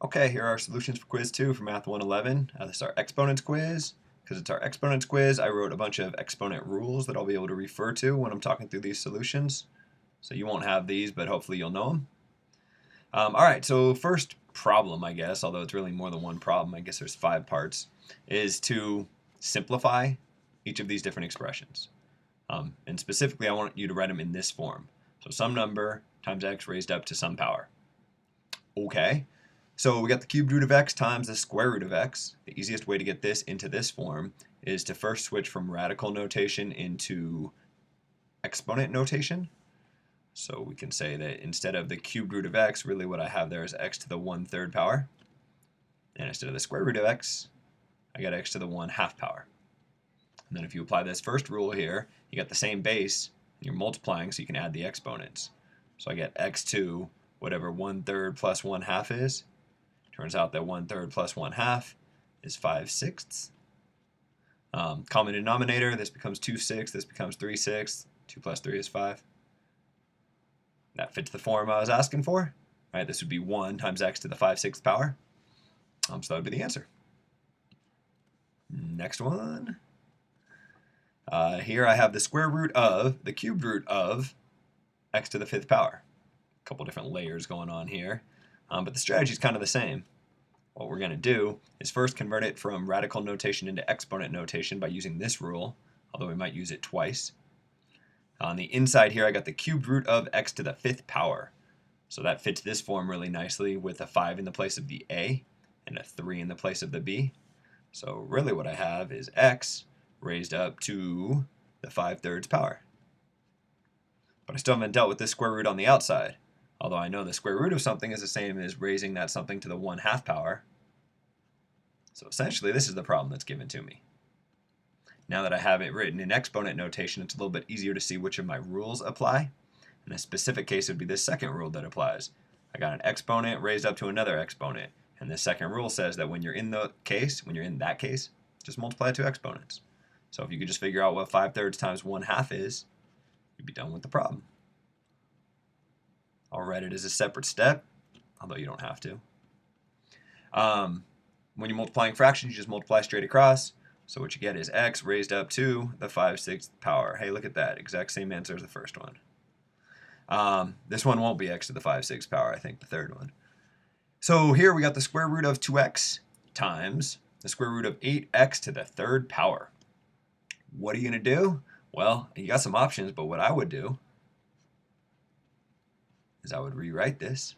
Okay, here are our solutions for quiz 2 for Math 111. This is our exponents quiz. Because it's our exponents quiz, I wrote a bunch of exponent rules that I'll be able to refer to when I'm talking through these solutions. So you won't have these, but hopefully you'll know them. Alright, so first problem, I guess, although it's really more than one problem, I guess there's 5 parts, is to simplify each of these different expressions. And specifically, I want you to write them in this form. So some number times x raised up to some power. Okay. So we got the cubed root of x times the square root of x. The easiest way to get this into this form is to first switch from radical notation into exponent notation. So we can say that instead of the cubed root of x, really what I have there is x to the 1/3 power. And instead of the square root of x, I got x to the 1/2 power. And then if you apply this first rule here, you got the same base, and you're multiplying so you can add the exponents. So I get x to whatever 1/3 plus 1/2 is. Turns out that 1/3 plus 1/2 is 5/6. Common denominator, this becomes 2/6, this becomes 3/6. 2 plus 3 is 5. That fits the form I was asking for. Right, this would be 1 times x to the 5/6 power. So that would be the answer. Next one. Here I have the square root of the cubed root of x to the 5th power. A couple different layers going on here. But the strategy is kind of the same. What we're going to do is first convert it from radical notation into exponent notation by using this rule, although we might use it twice. On the inside here, I got the cubed root of x to the 5th power. So that fits this form really nicely with a 5 in the place of the a and a 3 in the place of the b. So really what I have is x raised up to the 5/3 power. But I still haven't dealt with this square root on the outside. Although I know the square root of something is the same as raising that something to the 1/2 power. So essentially this is the problem that's given to me. Now that I have it written in exponent notation, it's a little bit easier to see which of my rules apply. In a specific case, it would be this second rule that applies. I got an exponent raised up to another exponent. And the second rule says that when you're in that case, just multiply two exponents. So if you could just figure out what 5/3 times 1/2 is, you'd be done with the problem. I'll write it as a separate step, although you don't have to. When you're multiplying fractions, you just multiply straight across. So what you get is x raised up to the 5/6 power. Hey, look at that. Exact same answer as the first one. This one won't be x to the 5/6 power, I think, the third one. So here we got the square root of 2x times the square root of 8x to the 3rd power. What are you going to do? Well, you got some options, but what I would do is I would rewrite this.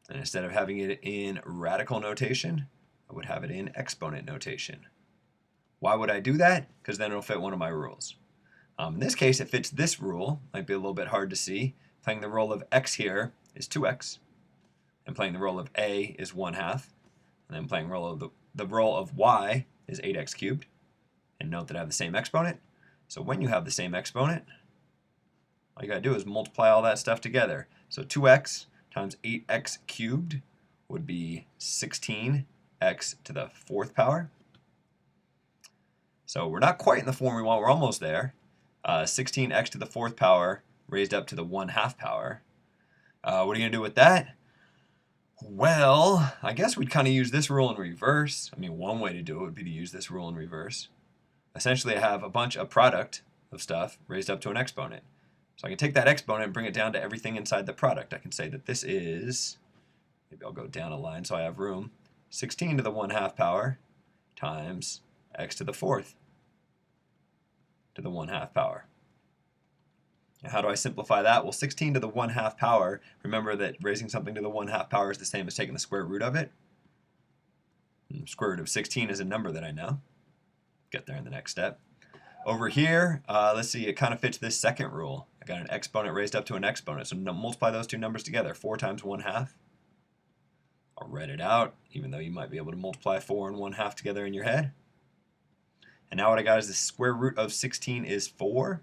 And instead of having it in radical notation, I would have it in exponent notation. Why would I do that? Because then it'll fit one of my rules. In this case, it fits this rule. Might be a little bit hard to see. Playing the role of x here is 2x. And playing the role of a is 1/2. And then playing the role of y is 8x cubed. And note that I have the same exponent. So when you have the same exponent, all you got to do is multiply all that stuff together. So 2x times 8x cubed would be 16x to the 4th power. So we're not quite in the form we want. We're almost there. 16x to the 4th power raised up to the 1/2 power. What are you going to do with that? Well, I guess we'd kind of use this rule in reverse. I mean, one way to do it would be to use this rule in reverse. Essentially, I have a product of stuff raised up to an exponent. So I can take that exponent and bring it down to everything inside the product. I can say that this is, maybe I'll go down a line so I have room, 16 to the 1/2 power times x to the 4th to the 1/2 power. Now how do I simplify that? Well, 16 to the 1/2 power, remember that raising something to the 1/2 power is the same as taking the square root of it. And the square root of 16 is a number that I know. Get there in the next step. Over here, let's see, it kind of fits this second rule. I got an exponent raised up to an exponent, so multiply those two numbers together. 4 times 1/2. I'll write it out, even though you might be able to multiply 4 and 1/2 together in your head. And now what I got is the square root of 16 is 4.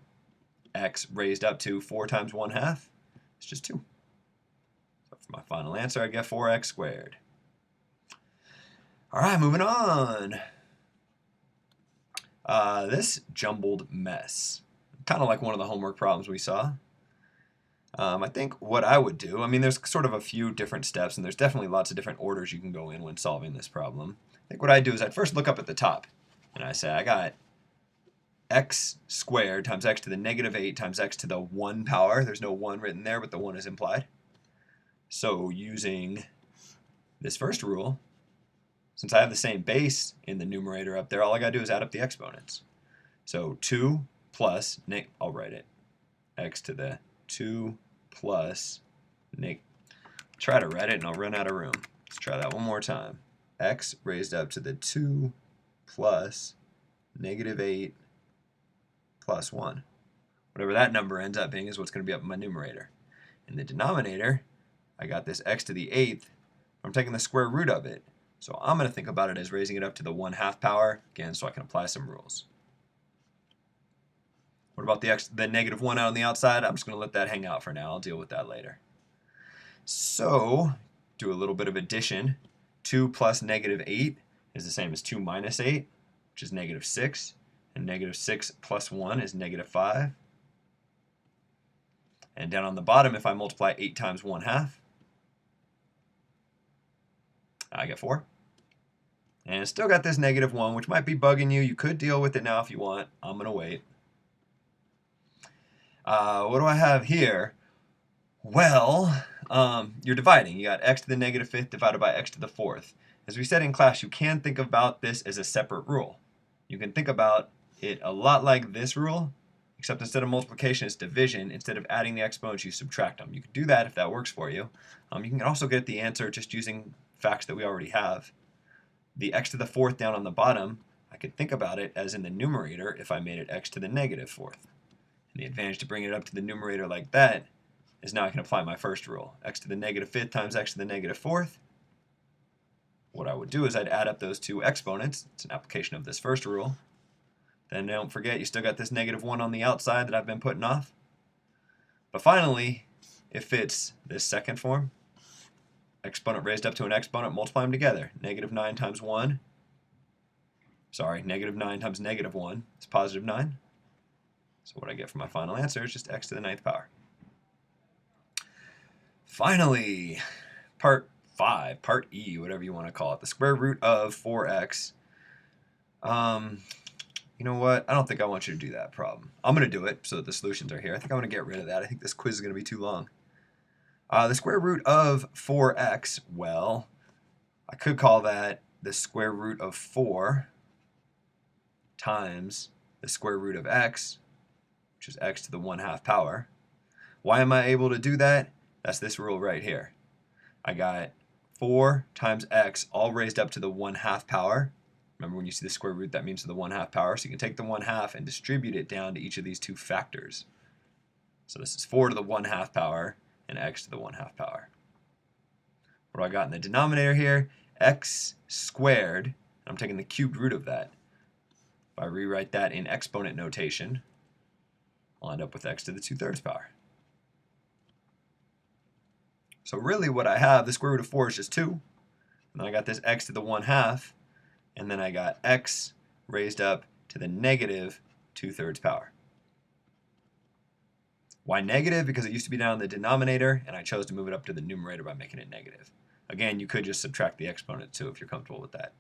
X raised up to 4 times 1/2. It's just 2. So for my final answer, I get 4x squared. All right, moving on. This jumbled mess. Kind of like one of the homework problems we saw. I think what I would do, I mean, there's sort of a few different steps, and there's definitely lots of different orders you can go in when solving this problem. I think what I'd do is I'd first look up at the top, and I say I got x squared times x to the negative 8 times x to the 1 power. There's no 1 written there, but the 1 is implied. So using this first rule, since I have the same base in the numerator up there, all I got to do is add up the exponents. So 2 plus, I'll write it, x to the 2 plus, try to write it and I'll run out of room. Let's try that one more time. X raised up to the 2 plus negative 8 plus 1. Whatever that number ends up being is what's going to be up in my numerator. In the denominator, I got this x to the 8th. I'm taking the square root of it. So I'm going to think about it as raising it up to the 1/2 power, again, so I can apply some rules. What about the negative 1 out on the outside? I'm just going to let that hang out for now. I'll deal with that later. So, do a little bit of addition. 2 plus negative 8 is the same as 2 minus 8, which is negative 6. And negative 6 plus 1 is negative 5. And down on the bottom, if I multiply 8 times 1/2, I get 4. And still got this negative 1, which might be bugging you. You could deal with it now if you want. I'm going to wait. What do I have here? Well, you're dividing. You got x to the negative 5th divided by x to the 4th. As we said in class, you can think about this as a separate rule. You can think about it a lot like this rule, except instead of multiplication, it's division. Instead of adding the exponents, you subtract them. You can do that if that works for you. You can also get the answer just using facts that we already have. The x to the 4th down on the bottom, I could think about it as in the numerator if I made it x to the negative 4th. And the advantage to bringing it up to the numerator like that is now I can apply my first rule. X to the negative 5th times x to the negative 4th. What I would do is I'd add up those two exponents. It's an application of this first rule. Then don't forget, you still got this negative 1 on the outside that I've been putting off. But finally, it fits this second form. Exponent raised up to an exponent, multiply them together. Negative 9 times 1. Sorry, negative 9 times negative 1 is positive 9. So what I get for my final answer is just x to the 9th power. Finally, part 5, part E, whatever you want to call it, the square root of 4x. You know what? I don't think I want you to do that problem. I'm going to do it so that the solutions are here. I think I'm going to get rid of that. I think this quiz is going to be too long. The square root of 4x, well, I could call that the square root of 4 times the square root of x, which is x to the 1/2 power. Why am I able to do that? That's this rule right here. I got 4 times x all raised up to the 1/2 power. Remember when you see the square root, that means to the 1/2 power. So you can take the 1/2 and distribute it down to each of these two factors. So this is 4 to the 1/2 power and x to the 1/2 power. What do I got in the denominator here? X squared. I'm taking the cubed root of that. If I rewrite that in exponent notation, I'll end up with x to the 2/3 power. So really what I have, the square root of 4 is just 2. And then I got this x to the 1/2. And then I got x raised up to the negative 2/3 power. Why negative? Because it used to be down in the denominator, and I chose to move it up to the numerator by making it negative. Again, you could just subtract the exponent too if you're comfortable with that.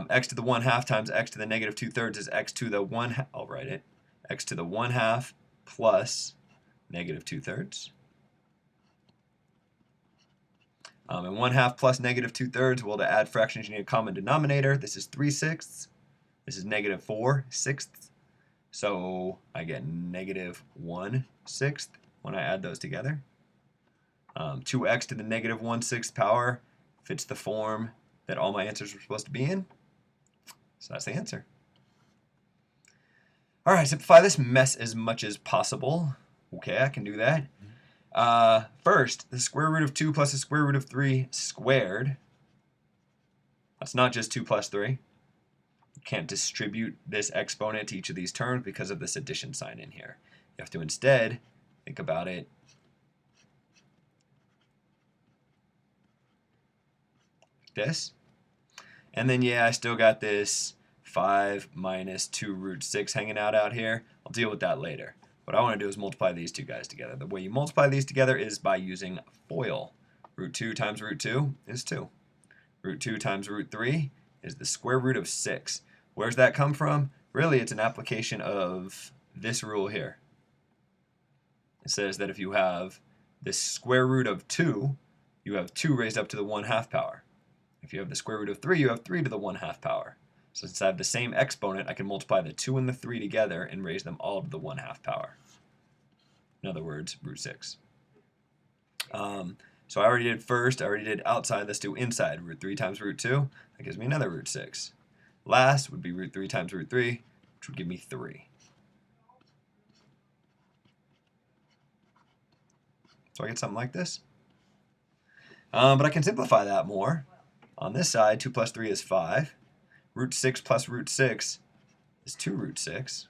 X to the 1/2 times x to the negative 2/3 is x to the 1/2. I'll write it. X to the 1/2 plus negative 2/3. And 1/2 plus negative 2/3, well, to add fractions, you need a common denominator. This is 3/6. This is negative 4/6. So I get negative 1/6 when I add those together. 2x to the negative 1/6 power fits the form that all my answers were supposed to be in. So that's the answer. All right, simplify this mess as much as possible. Okay, I can do that. First, the square root of 2 plus the square root of 3 squared. That's not just 2 plus 3. You can't distribute this exponent to each of these terms because of this addition sign in here. You have to instead think about it like this. And then, yeah, I still got this 5 minus 2 root 6 hanging out here. I'll deal with that later. what I want to do is multiply these two guys together. The way you multiply these together is by using FOIL. Root 2 times root 2 is 2. Root 2 times root 3 is the square root of 6. Where's that come from? Really, it's an application of this rule here. It says that if you have this square root of 2, you have 2 raised up to the 1/2 power. If you have the square root of 3, you have 3 to the 1/2 power. So since I have the same exponent, I can multiply the 2 and the 3 together and raise them all to the 1/2 power. In other words, root 6. So I already did first, I already did outside, let's do inside. Root 3 times root 2, that gives me another root 6. Last would be root 3 times root 3, which would give me 3. So I get something like this. But I can simplify that more. On this side, 2 plus 3 is 5. Root 6 plus root 6 is 2 root 6.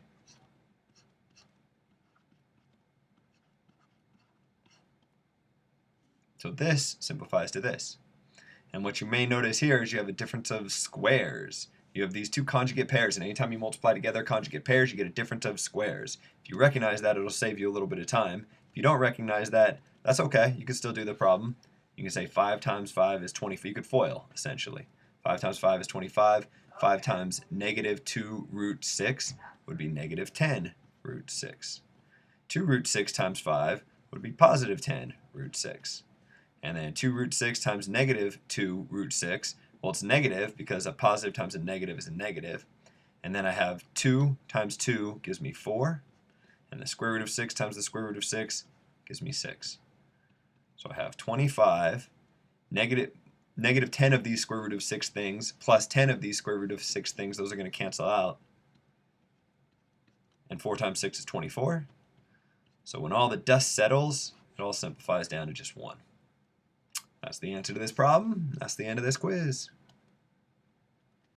So this simplifies to this. And what you may notice here is you have a difference of squares. You have these two conjugate pairs, and anytime you multiply together conjugate pairs, you get a difference of squares. If you recognize that, it'll save you a little bit of time. If you don't recognize that, that's okay. You can still do the problem. You can say 5 times 5 is 20. You could FOIL, essentially. 5 times 5 is 25. 5 times negative 2 root 6 would be negative 10 root 6. 2 root 6 times 5 would be positive 10 root 6. And then 2 root 6 times negative 2 root 6, well, it's negative because a positive times a negative is a negative. And then I have 2 times 2 gives me 4. And the square root of 6 times the square root of 6 gives me 6. So I have 25, negative 10 of these square root of 6 things, plus 10 of these square root of 6 things. Those are going to cancel out. And 4 times 6 is 24. So when all the dust settles, it all simplifies down to just 1. That's the answer to this problem. That's the end of this quiz.